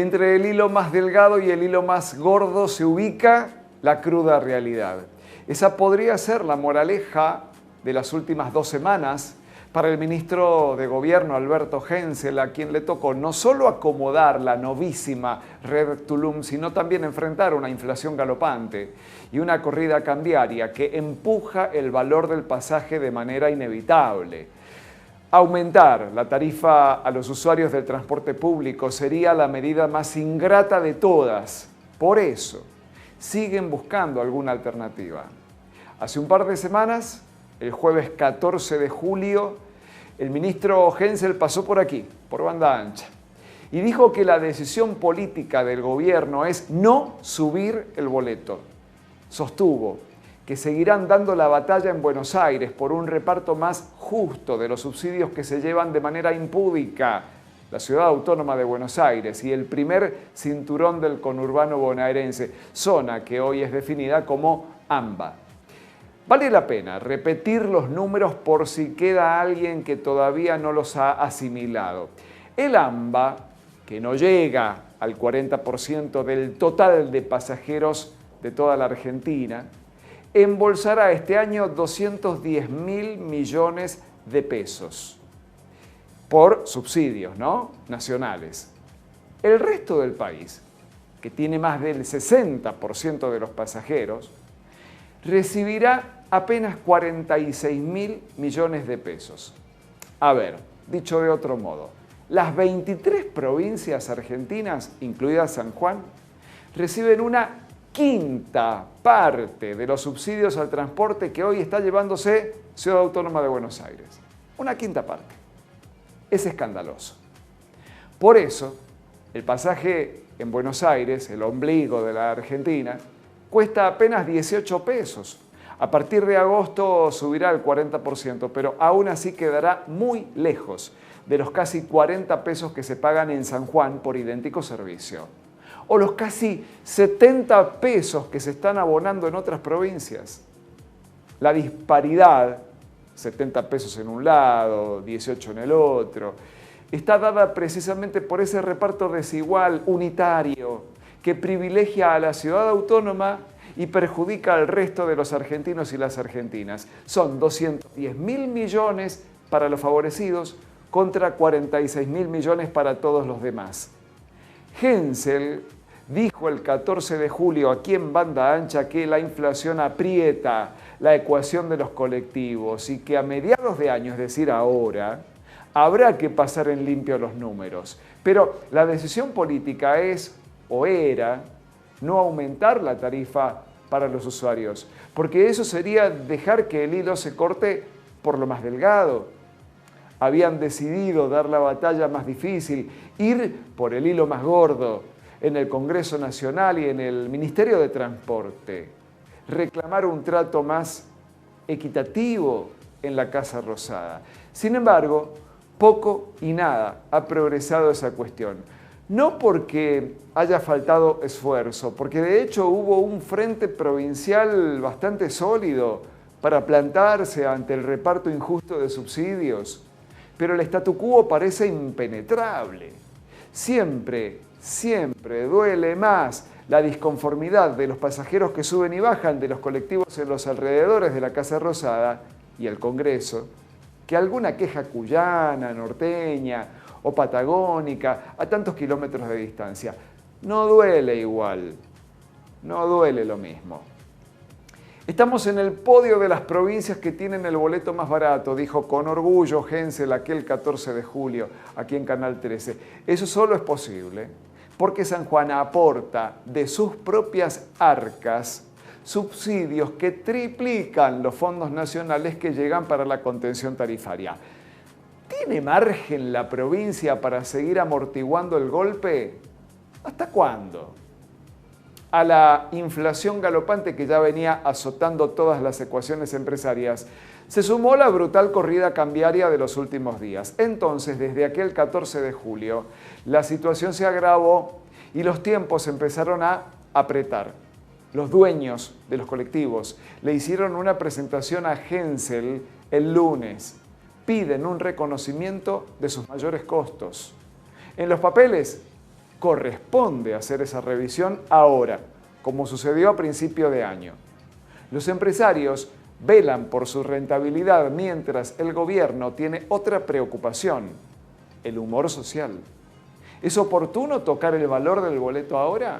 entre el hilo más delgado y el hilo más gordo se ubica la cruda realidad. Esa podría ser la moraleja de las últimas 2 semanas para el ministro de Gobierno, Alberto Hensel, a quien le tocó no solo acomodar la novísima Red Tulum, sino también enfrentar una inflación galopante y una corrida cambiaria que empuja el valor del pasaje de manera inevitable. Aumentar la tarifa a los usuarios del transporte público sería la medida más ingrata de todas. Por eso, siguen buscando alguna alternativa. Hace un par de semanas, el jueves 14 de julio, el ministro Hensel pasó por aquí, por banda ancha, y dijo que la decisión política del gobierno es no subir el boleto. Sostuvo que seguirán dando la batalla en Buenos Aires por un reparto más justo de los subsidios que se llevan de manera impúdica la Ciudad Autónoma de Buenos Aires y el primer cinturón del conurbano bonaerense, zona que hoy es definida como AMBA. Vale la pena repetir los números por si queda alguien que todavía no los ha asimilado. El AMBA, que no llega al 40% del total de pasajeros de toda la Argentina, embolsará este año 210.000 millones de pesos por subsidios, nacionales. El resto del país, que tiene más del 60% de los pasajeros, recibirá apenas 46.000 millones de pesos. A ver, dicho de otro modo, las 23 provincias argentinas, incluida San Juan, reciben una quinta parte de los subsidios al transporte que hoy está llevándose Ciudad Autónoma de Buenos Aires. Una quinta parte. Es escandaloso. Por eso, el pasaje en Buenos Aires, el ombligo de la Argentina, cuesta apenas 18 pesos. A partir de agosto subirá el 40%, pero aún así quedará muy lejos de los casi 40 pesos que se pagan en San Juan por idéntico servicio, o los casi 70 pesos que se están abonando en otras provincias. La disparidad, 70 pesos en un lado, 18 en el otro, está dada precisamente por ese reparto desigual, unitario, que privilegia a la ciudad autónoma y perjudica al resto de los argentinos y las argentinas. Son 210.000 millones para los favorecidos contra 46.000 millones para todos los demás. Hensel dijo el 14 de julio aquí en banda ancha que la inflación aprieta la ecuación de los colectivos y que a mediados de año, es decir, ahora, habrá que pasar en limpio los números. Pero la decisión política es, o era, no aumentar la tarifa para los usuarios, porque eso sería dejar que el hilo se corte por lo más delgado. Habían decidido dar la batalla más difícil, ir por el hilo más gordo en el Congreso Nacional y en el Ministerio de Transporte, reclamar un trato más equitativo en la Casa Rosada. Sin embargo, poco y nada ha progresado esa cuestión. No porque haya faltado esfuerzo, porque de hecho hubo un frente provincial bastante sólido para plantarse ante el reparto injusto de subsidios, pero el statu quo parece impenetrable. Siempre duele más la disconformidad de los pasajeros que suben y bajan de los colectivos en los alrededores de la Casa Rosada y el Congreso, que alguna queja cuyana, norteña o patagónica a tantos kilómetros de distancia. No duele igual, no duele lo mismo. Estamos en el podio de las provincias que tienen el boleto más barato, dijo con orgullo Hensel aquel 14 de julio aquí en Canal 13. Eso solo es posible porque San Juan aporta de sus propias arcas subsidios que triplican los fondos nacionales que llegan para la contención tarifaria. ¿Tiene margen la provincia para seguir amortiguando el golpe? ¿Hasta cuándo? A la inflación galopante que ya venía azotando todas las ecuaciones empresarias, se sumó la brutal corrida cambiaria de los últimos días. Entonces, desde aquel 14 de julio, la situación se agravó y los tiempos empezaron a apretar. Los dueños de los colectivos le hicieron una presentación a Hensel el lunes. Piden un reconocimiento de sus mayores costos. En los papeles corresponde hacer esa revisión ahora, como sucedió a principio de año. Los empresarios velan por su rentabilidad mientras el gobierno tiene otra preocupación, el humor social. ¿Es oportuno tocar el valor del boleto ahora?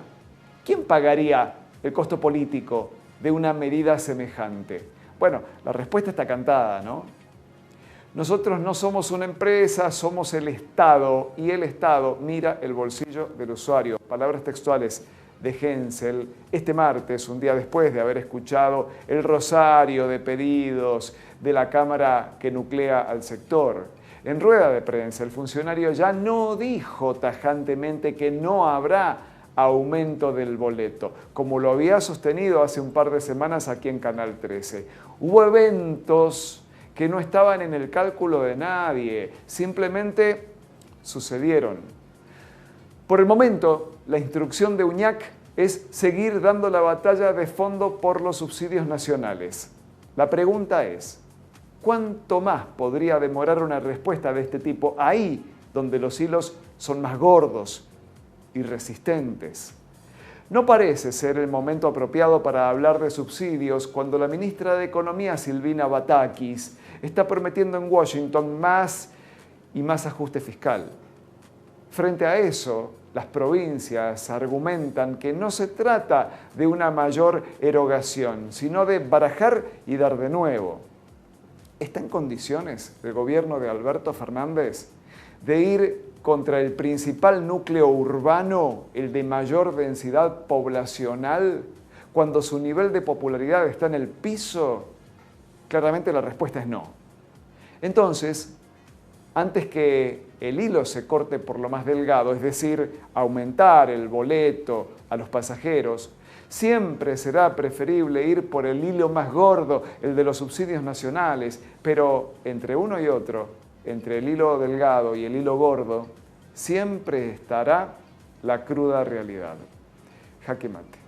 ¿Quién pagaría el costo político de una medida semejante? Bueno, la respuesta está cantada, ¿no? Nosotros no somos una empresa, somos el Estado, y el Estado mira el bolsillo del usuario. Palabras textuales de Hensel este martes, un día después de haber escuchado el rosario de pedidos de la Cámara que nuclea al sector. En rueda de prensa, el funcionario ya no dijo tajantemente que no habrá aumento del boleto, como lo había sostenido hace un par de semanas aquí en Canal 13. Hubo eventos que no estaban en el cálculo de nadie, simplemente sucedieron. Por el momento, la instrucción de Uñac es seguir dando la batalla de fondo por los subsidios nacionales. La pregunta es, ¿cuánto más podría demorar una respuesta de este tipo ahí donde los hilos son más gordos y resistentes? No parece ser el momento apropiado para hablar de subsidios cuando la ministra de Economía, Silvina Batakis, está prometiendo en Washington más y más ajuste fiscal. Frente a eso, las provincias argumentan que no se trata de una mayor erogación, sino de barajar y dar de nuevo. ¿Está en condiciones el gobierno de Alberto Fernández de ir contra el principal núcleo urbano, el de mayor densidad poblacional, cuando su nivel de popularidad está en el piso? Claramente la respuesta es no. Entonces, antes que el hilo se corte por lo más delgado, es decir, aumentar el boleto a los pasajeros, siempre será preferible ir por el hilo más gordo, el de los subsidios nacionales, pero entre uno y otro, entre el hilo delgado y el hilo gordo, siempre estará la cruda realidad. Jaque mate.